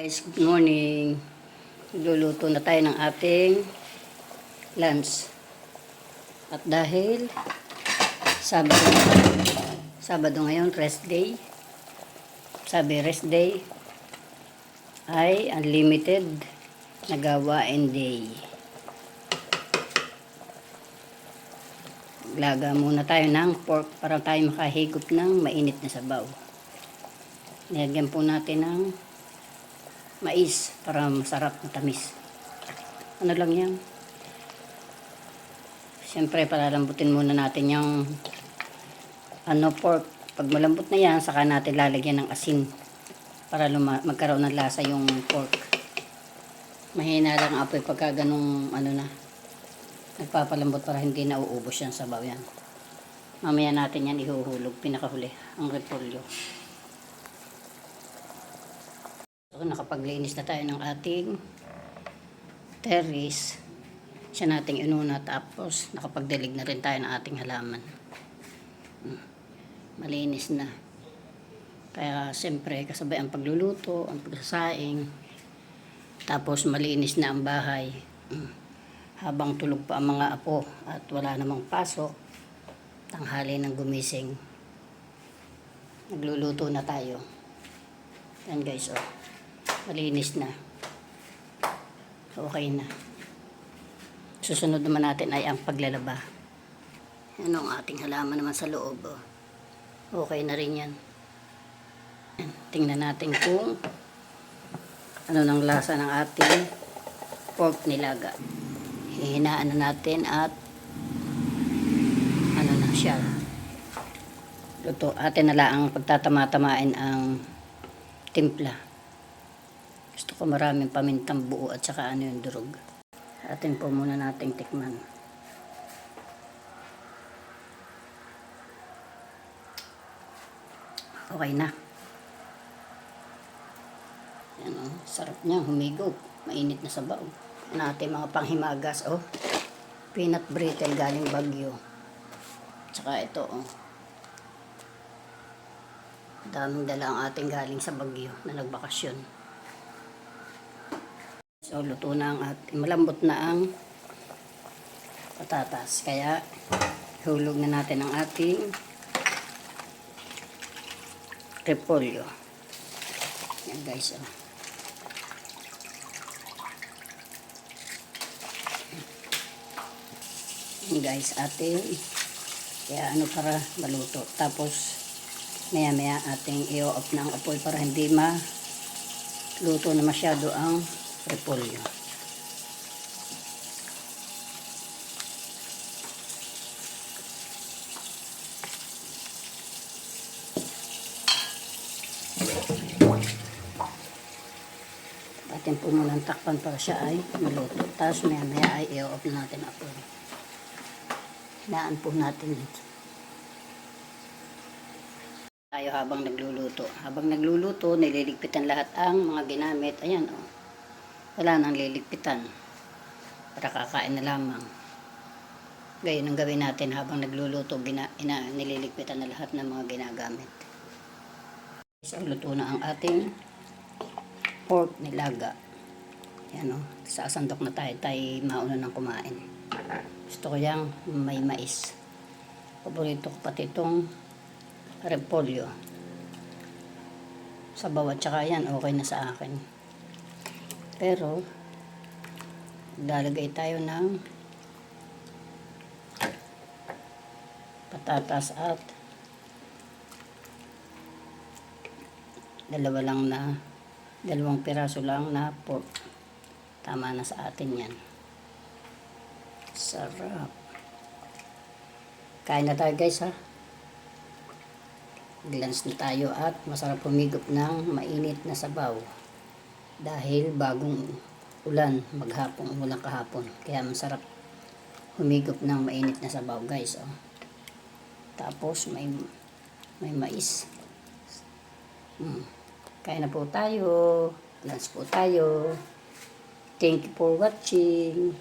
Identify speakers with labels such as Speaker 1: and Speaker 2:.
Speaker 1: Guys, good morning. Luluto na tayo ng ating lunch. At dahil Sabado ngayon, rest day. Sabi rest day ay unlimited na gawain day. Laga muna tayo ng pork para tayo makahigop ng mainit na sabaw. Nilagyan po natin ng mais para masarap, matamis. Ano lang yan. Siyempre, palalambutin muna natin yung pork. Pag malambot na yan, saka natin lalagyan ng asin para magkaroon ng lasa yung pork. Mahina lang apoy pagka ganung nagpapalambot para hindi nauubos yan sabaw yan. Mamaya natin yan ihuhulog, pinakahuli, ang repolyo. So, nakapaglinis na tayo ng ating terrace. Siya nating inuna, tapos nakapagdilig na rin tayo ng ating halaman. Malinis na. Kaya siyempre kasabay ang pagluluto, ang pagsasaing, tapos malinis na ang bahay. Habang tulog pa ang mga apo at wala namang pasok, tanghali ng gumising, nagluluto na tayo. Yan guys, malinis na, okay na. Susunod naman natin ay ang paglalaba. Yan ang ating halaman naman sa loob. Okay na rin yan. Tingnan natin kung ano nang lasa ng ating pork nilaga. Hihinaan na natin at na siya. Luto. Atin na lang ang pagtatama-tamain ang timpla. Gusto ko maraming pamintang buo at saka yung durog. Atin po muna nating tikman. Okay na. Yan sarap niya, humigop. Mainit na sabaw. Natin mga panghimagas, peanut brittle galing Baguio. Tsaka ito, daming dala ang ating galing sa Baguio na nagbakasyon. So, luto na ang ating, malambot na ang patatas. Kaya, hulog na natin ang ating repolyo. Yan guys, Yan guys, ating kaya para maluto. Tapos, maya-maya ating i-off na ang apoy para hindi luto na masyado ang repolyo. Atin po muna ang takpan para siya ay maluto. Tapos maya-maya ay i-off natin ang apoy. Hinaan po natin ito. Tayo habang nagluluto. Habang nagluluto, nililigpitan lahat ang mga ginamit. Ayan, wala nang liligpitan. Para kakain na lamang. Gayun ang gawin natin habang nagluluto. Nililigpitan na lahat ng mga ginagamit. So, luto na ang ating pork nilaga. Ayan, sasandok na tayo. Tayo mauna ng kumain. Gusto ko yung may mais. Paborito ko pati itong repolyo. Sa bawat tsaka yan, okay na sa akin. Pero, lalagay tayo ng patatas at dalawang piraso lang na pork. Tama na sa atin yan. Sarap. Kain na tayo guys, Glans na tayo at masarap humigop ng mainit na sabaw. Dahil bagong ulan, maghapong ulan kahapon. Kaya masarap humigop ng mainit na sabaw guys. Tapos may mais. Kain na po tayo. Glans po tayo. Thank you for watching.